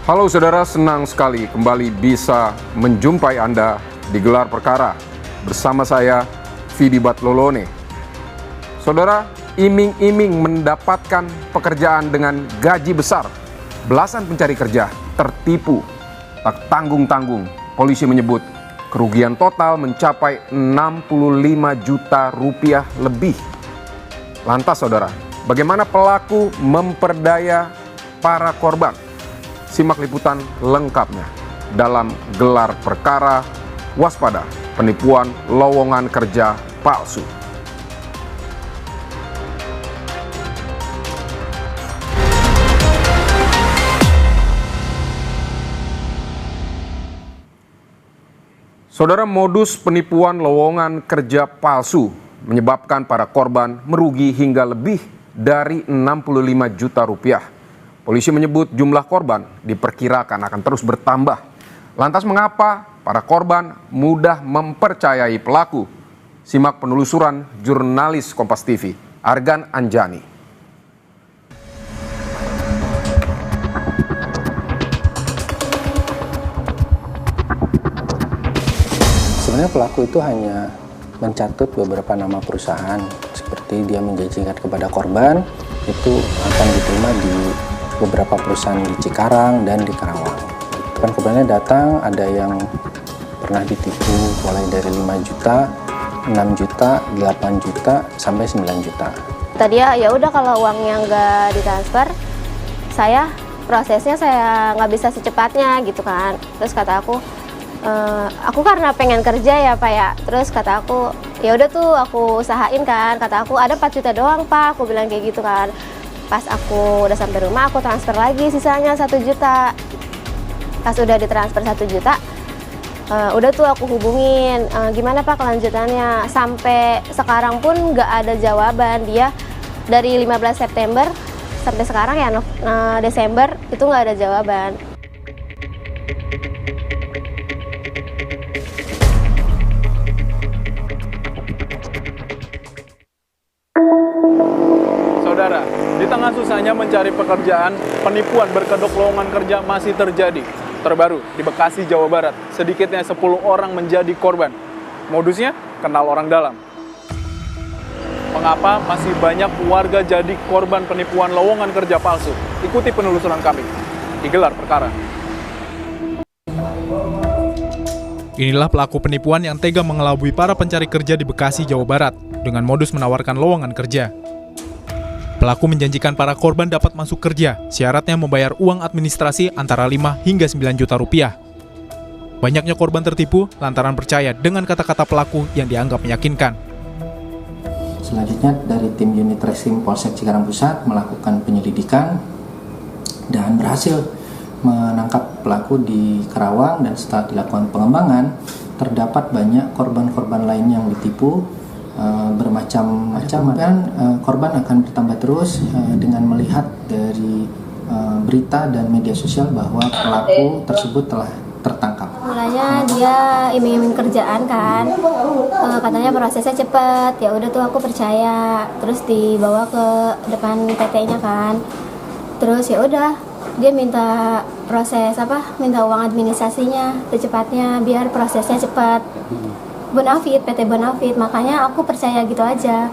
Halo saudara, senang sekali kembali bisa menjumpai Anda di Gelar Perkara bersama saya, Vidi Batlolone. Saudara, iming-iming mendapatkan pekerjaan dengan gaji besar. Belasan pencari kerja tertipu, tak tanggung-tanggung. Polisi menyebut kerugian total mencapai 65 juta rupiah lebih. Lantas saudara, bagaimana pelaku memperdaya para korban? Simak liputan lengkapnya dalam Gelar Perkara Waspada Penipuan Lowongan Kerja Palsu. Saudara, modus penipuan lowongan kerja palsu menyebabkan para korban merugi hingga lebih dari 65 juta rupiah. Polisi menyebut jumlah korban diperkirakan akan terus bertambah. Lantas mengapa para korban mudah mempercayai pelaku? Simak penelusuran jurnalis Kompas TV, Argan Anjani. Sebenarnya pelaku itu hanya mencatut beberapa nama perusahaan, seperti dia menjanjikan kepada korban itu akan diterima di beberapa perusahaan di Cikarang dan di Karawang. Kan korbannya datang, ada yang pernah ditipu mulai dari 5 juta, 6 juta, 8 juta, sampai 9 juta. Tadi ya udah kalau uangnya nggak ditransfer, prosesnya saya nggak bisa secepatnya gitu kan. Terus kata aku karena pengen kerja ya Pak ya. Terus kata aku, ya udah tuh aku usahain kan. Kata aku ada 4 juta doang Pak, aku bilang kayak gitu kan. Pas aku udah sampai rumah, aku transfer lagi sisanya 1 juta. Pas udah ditransfer 1 juta, udah tuh aku hubungin, gimana Pak kelanjutannya. Sampai sekarang pun nggak ada jawaban. Dia dari 15 September sampai sekarang ya Desember itu nggak ada jawaban. Saudara, di tengah susahnya mencari pekerjaan, penipuan berkedok lowongan kerja masih terjadi. Terbaru di Bekasi, Jawa Barat, sedikitnya 10 orang menjadi korban. Modusnya kenal orang dalam. Mengapa masih banyak warga jadi korban penipuan lowongan kerja palsu? Ikuti penelusuran kami di Gelar Perkara. Inilah pelaku penipuan yang tega mengelabui para pencari kerja di Bekasi, Jawa Barat dengan modus menawarkan lowongan kerja. Pelaku menjanjikan para korban dapat masuk kerja, syaratnya membayar uang administrasi antara 5 hingga 9 juta rupiah. Banyaknya korban tertipu lantaran percaya dengan kata-kata pelaku yang dianggap meyakinkan. Selanjutnya dari tim unit tracing Polsek Cikarang Pusat melakukan penyelidikan dan berhasil menangkap pelaku di Karawang, dan setelah dilakukan pengembangan terdapat banyak korban-korban lain yang ditipu bermacam-macam. Korban akan bertambah terus dengan melihat dari berita dan media sosial bahwa pelaku tersebut telah tertangkap. Mulanya dia iming-iming kerjaan kan, katanya prosesnya cepet. Ya udah tuh aku percaya. Terus dibawa ke depan PT-nya kan. Terus ya udah dia minta minta uang administrasinya secepatnya biar prosesnya cepat. Bonafit, PT Bonafit, makanya aku percaya gitu aja.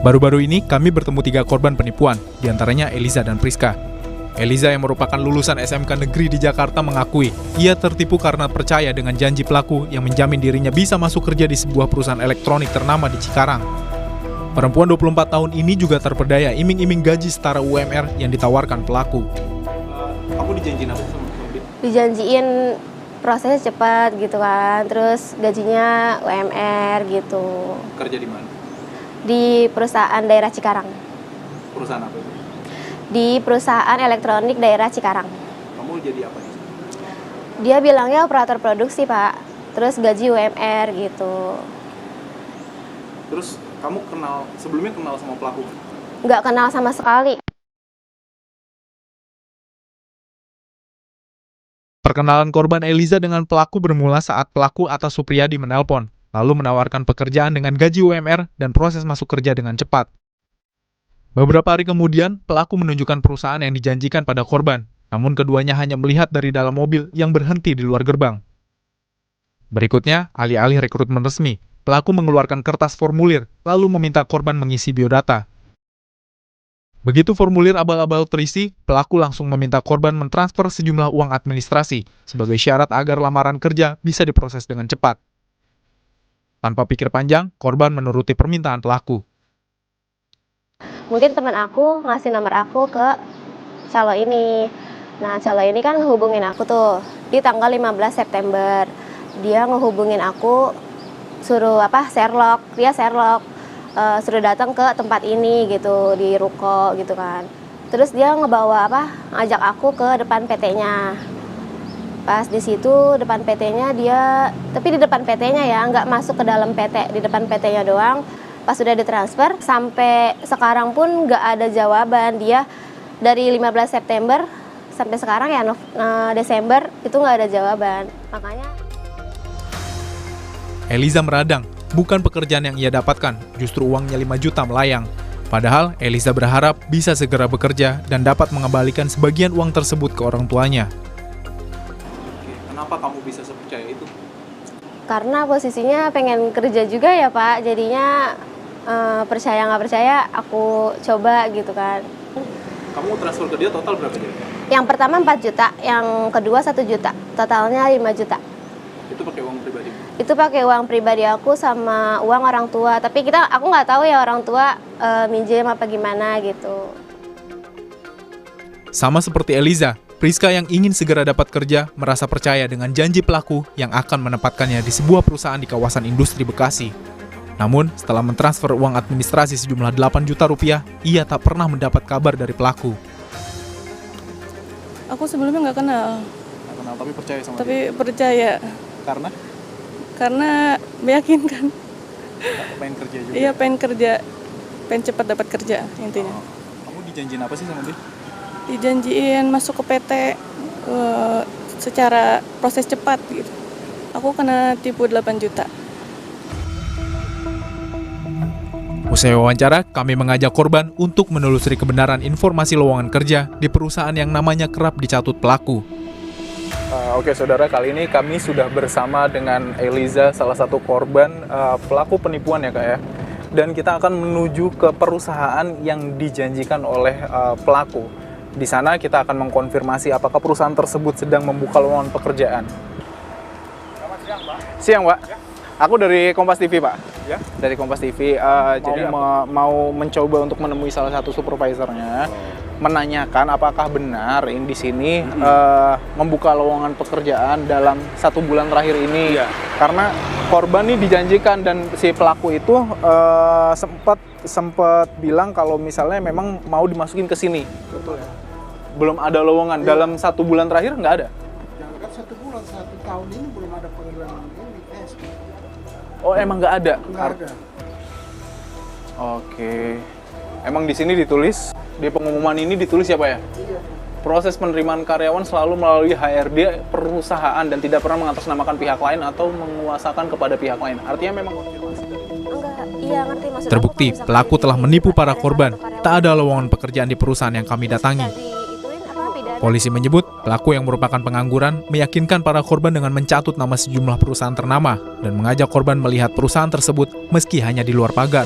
Baru-baru ini kami bertemu 3 korban penipuan, diantaranya Eliza dan Priska. Eliza yang merupakan lulusan SMK Negeri di Jakarta mengakui ia tertipu karena percaya dengan janji pelaku yang menjamin dirinya bisa masuk kerja di sebuah perusahaan elektronik ternama di Cikarang. Perempuan 24 tahun ini juga terperdaya iming-iming gaji setara UMR yang ditawarkan pelaku. Kamu dijanjiin apa sama pelaku? Dijanjiin prosesnya cepat gitu kan, terus gajinya UMR gitu. Kerja di mana? Di perusahaan daerah Cikarang. Perusahaan apa itu? Di perusahaan elektronik daerah Cikarang. Kamu jadi apa? Dia bilangnya operator produksi Pak, terus gaji UMR gitu. Terus kamu sebelumnya kenal sama pelaku? Nggak kenal sama sekali. Perkenalan korban Eliza dengan pelaku bermula saat pelaku atau Supriyadi menelpon, lalu menawarkan pekerjaan dengan gaji UMR dan proses masuk kerja dengan cepat. Beberapa hari kemudian, pelaku menunjukkan perusahaan yang dijanjikan pada korban, namun keduanya hanya melihat dari dalam mobil yang berhenti di luar gerbang. Berikutnya, alih-alih rekrutmen resmi, pelaku mengeluarkan kertas formulir, lalu meminta korban mengisi biodata. Begitu formulir abal-abal terisi, pelaku langsung meminta korban mentransfer sejumlah uang administrasi sebagai syarat agar lamaran kerja bisa diproses dengan cepat. Tanpa pikir panjang, korban menuruti permintaan pelaku. Mungkin teman aku ngasih nomor aku ke calo ini. Nah, calo ini kan hubungin aku tuh di tanggal 15 September. Dia ngehubungin aku, suruh Sherlock. Dia Sherlock, suruh datang ke tempat ini gitu, di ruko gitu kan. Terus dia ngebawa ngajak aku ke depan PT-nya. Pas di situ depan PT-nya tapi di depan PT-nya ya, nggak masuk ke dalam PT, di depan PT-nya doang. Pas sudah ditransfer, sampai sekarang pun nggak ada jawaban. Dia dari 15 September sampai sekarang ya Desember itu nggak ada jawaban. Makanya Eliza meradang, bukan pekerjaan yang ia dapatkan, justru uangnya 5 juta melayang. Padahal Eliza berharap bisa segera bekerja dan dapat mengembalikan sebagian uang tersebut ke orang tuanya. Kenapa kamu bisa sepercaya itu? karena posisinya pengen kerja juga ya Pak, jadinya percaya nggak percaya aku coba gitu kan. Kamu transfer ke dia total berapa jadi? Yang pertama 4 juta, yang kedua 1 juta, totalnya 5 juta. Itu pakai uang pribadi? Itu pakai uang pribadi aku sama uang orang tua, tapi aku nggak tahu ya orang tua minjem apa gimana gitu. Sama seperti Eliza, Priska yang ingin segera dapat kerja merasa percaya dengan janji pelaku yang akan menempatkannya di sebuah perusahaan di kawasan industri Bekasi. Namun, setelah mentransfer uang administrasi sejumlah 8 juta rupiah, ia tak pernah mendapat kabar dari pelaku. Aku sebelumnya nggak kenal, Nggak kenal, tapi percaya sama tapi dia? percaya Karena meyakinkan. pengen kerja juga? Iya, pengen kerja, pengen cepat dapat kerja intinya. Kamu dijanjiin apa sih sama dia? Dijanjiin masuk ke PT secara proses cepat gitu. Aku kena tipu 8 juta. Usai wawancara, kami mengajak korban untuk menelusuri kebenaran informasi lowongan kerja di perusahaan yang namanya kerap dicatut pelaku. Oke saudara, kali ini kami sudah bersama dengan Eliza, salah satu korban pelaku penipuan ya Kak ya. Dan kita akan menuju ke perusahaan yang dijanjikan oleh pelaku. Di sana kita akan mengkonfirmasi apakah perusahaan tersebut sedang membuka lowongan pekerjaan. Selamat siang Pak. Siang Pak. Ya. Aku dari Kompas TV Pak. Ya. Dari Kompas TV. Jadi mau mencoba untuk menemui salah satu supervisornya. Menanyakan apakah benar ini di sini membuka lowongan pekerjaan dalam 1 bulan terakhir ini. Ya. Karena korban ini dijanjikan dan si pelaku itu sempat bilang kalau misalnya memang mau dimasukin ke sini. Betul ya. Belum ada lowongan dalam 1 bulan terakhir nggak ada. Jangan kan 1 bulan, 1 tahun ini belum ada pengiriman ini PSP. Oh emang nggak ada? Nggak ada. Oke. Emang di sini ditulis, di pengumuman ini ditulis siapa ya? Iya. Proses penerimaan karyawan selalu melalui HRD perusahaan dan tidak pernah mengatasnamakan pihak lain atau menguasakan kepada pihak lain. Artinya memang Enggak, iya ngerti maksud Terbukti, aku, pelaku telah menipu para korban. Tak ada lowongan pekerjaan di perusahaan yang kami datangi. Polisi menyebut, pelaku yang merupakan pengangguran meyakinkan para korban dengan mencatut nama sejumlah perusahaan ternama dan mengajak korban melihat perusahaan tersebut meski hanya di luar pagar.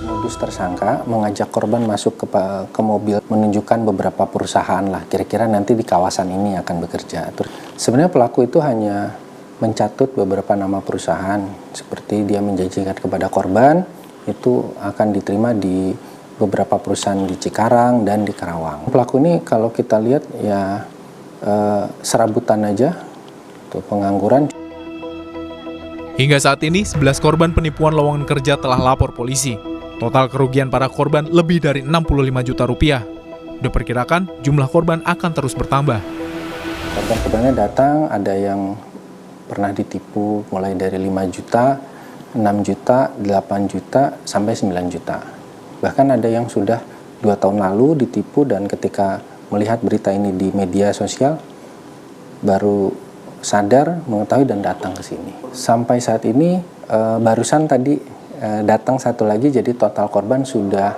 Modus tersangka mengajak korban masuk ke mobil, menunjukkan beberapa perusahaan lah, kira-kira nanti di kawasan ini akan bekerja. Terus, sebenarnya pelaku itu hanya mencatut beberapa nama perusahaan, seperti dia menjanjikan kepada korban itu akan diterima di beberapa perusahaan di Cikarang dan di Karawang. Pelaku ini kalau kita lihat ya serabutan aja, tuh pengangguran. Hingga saat ini, 11 korban penipuan lowongan kerja telah lapor polisi. Total kerugian para korban lebih dari 65 juta rupiah. Diperkirakan jumlah korban akan terus bertambah. Korban-korbannya datang, ada yang pernah ditipu mulai dari 5 juta, 6 juta, 8 juta, sampai 9 juta. Bahkan ada yang sudah 2 tahun lalu ditipu dan ketika melihat berita ini di media sosial, baru sadar, mengetahui dan datang ke sini. Sampai saat ini, barusan tadi datang satu lagi, jadi total korban sudah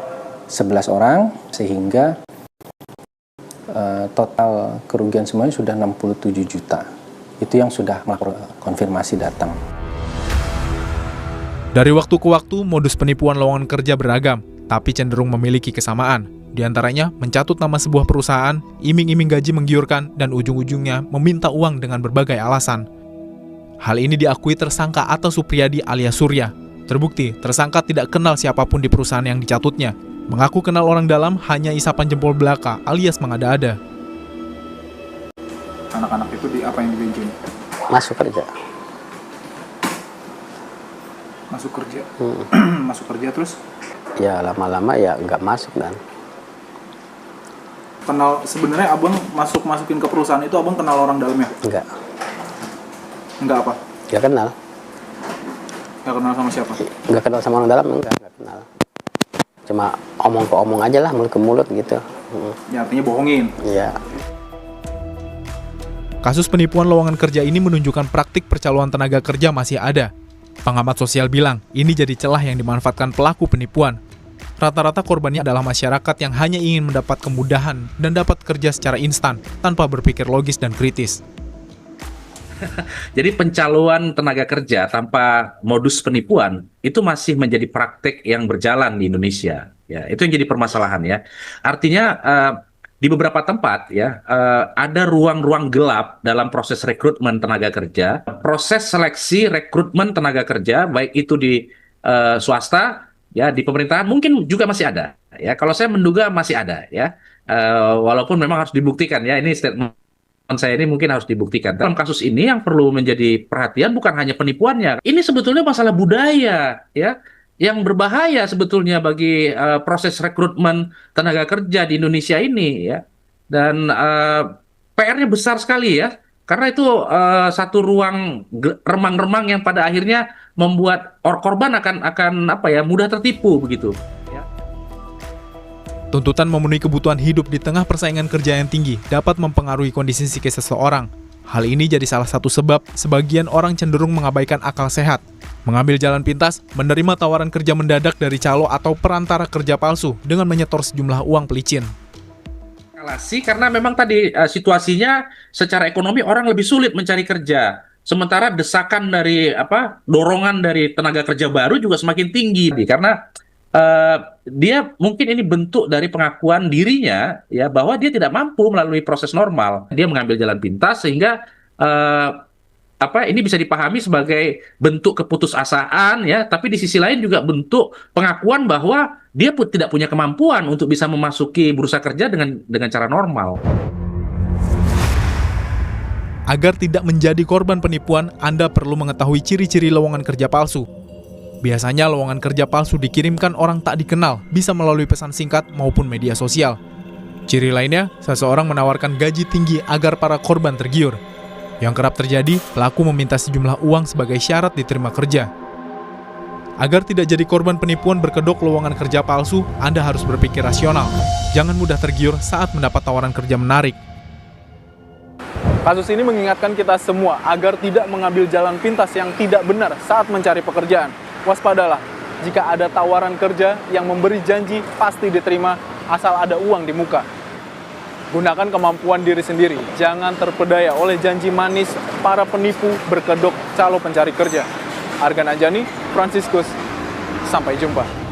11 orang sehingga total kerugian semuanya sudah 67 juta. Itu yang sudah konfirmasi datang. Dari waktu ke waktu, modus penipuan lowongan kerja beragam, tapi cenderung memiliki kesamaan. Di antaranya, mencatut nama sebuah perusahaan, iming-iming gaji menggiurkan, dan ujung-ujungnya meminta uang dengan berbagai alasan. Hal ini diakui tersangka Atta Supriyadi alias Surya. Terbukti, tersangka tidak kenal siapapun di perusahaan yang dicatutnya. Mengaku kenal orang dalam hanya isapan jempol belaka alias mengada-ada. Anak-anak itu di apa yang dibenjin? Masuk kerja. Masuk kerja. Masuk kerja terus? Ya lama-lama ya nggak masuk dan. Kenal sebenarnya abang masukin ke perusahaan itu abang kenal orang dalamnya? Enggak. Enggak apa? Nggak kenal. Nggak kenal sama siapa? Nggak kenal sama orang dalam, nggak kenal. Cuma omong ke omong aja lah, mulut ke mulut gitu. Ya artinya bohongin? Iya. Kasus penipuan lowongan kerja ini menunjukkan praktik percaloan tenaga kerja masih ada. Pengamat sosial bilang, ini jadi celah yang dimanfaatkan pelaku penipuan. Rata-rata korbannya adalah masyarakat yang hanya ingin mendapat kemudahan dan dapat kerja secara instan tanpa berpikir logis dan kritis. Jadi pencaloan tenaga kerja tanpa modus penipuan itu masih menjadi praktik yang berjalan di Indonesia. Ya, itu yang jadi permasalahan ya. Artinya di beberapa tempat ya ada ruang-ruang gelap dalam proses rekrutmen tenaga kerja, proses seleksi rekrutmen tenaga kerja baik itu di swasta ya, di pemerintahan mungkin juga masih ada. Ya, kalau saya menduga masih ada ya. Walaupun memang harus dibuktikan ya, ini statement saya ini mungkin harus dibuktikan. Dalam kasus ini yang perlu menjadi perhatian bukan hanya penipuannya. Ini sebetulnya masalah budaya ya, yang berbahaya sebetulnya bagi proses rekrutmen tenaga kerja di Indonesia ini ya. Dan PR-nya besar sekali ya. Karena itu satu ruang remang-remang yang pada akhirnya membuat korban akan apa ya, mudah tertipu begitu. Tuntutan memenuhi kebutuhan hidup di tengah persaingan kerja yang tinggi dapat mempengaruhi kondisi psikis seseorang. Hal ini jadi salah satu sebab sebagian orang cenderung mengabaikan akal sehat, mengambil jalan pintas, menerima tawaran kerja mendadak dari calo atau perantara kerja palsu dengan menyetor sejumlah uang pelicin. Karena memang tadi situasinya secara ekonomi orang lebih sulit mencari kerja. Sementara desakan dari dorongan dari tenaga kerja baru juga semakin tinggi karena dia mungkin ini bentuk dari pengakuan dirinya ya bahwa dia tidak mampu melalui proses normal. Dia mengambil jalan pintas sehingga ini bisa dipahami sebagai bentuk keputusasaan ya, tapi di sisi lain juga bentuk pengakuan bahwa dia pun tidak punya kemampuan untuk bisa memasuki bursa kerja dengan cara normal. Agar tidak menjadi korban penipuan, Anda perlu mengetahui ciri-ciri lowongan kerja palsu. Biasanya lowongan kerja palsu dikirimkan orang tak dikenal, bisa melalui pesan singkat maupun media sosial. Ciri lainnya, seseorang menawarkan gaji tinggi agar para korban tergiur. Yang kerap terjadi, pelaku meminta sejumlah uang sebagai syarat diterima kerja. Agar tidak jadi korban penipuan berkedok lowongan kerja palsu, Anda harus berpikir rasional. Jangan mudah tergiur saat mendapat tawaran kerja menarik. Kasus ini mengingatkan kita semua agar tidak mengambil jalan pintas yang tidak benar saat mencari pekerjaan. Waspadalah, jika ada tawaran kerja yang memberi janji pasti diterima asal ada uang di muka. Gunakan kemampuan diri sendiri, jangan terpedaya oleh janji manis para penipu berkedok calo pencari kerja. Argan Anjani, Franciscus, sampai jumpa.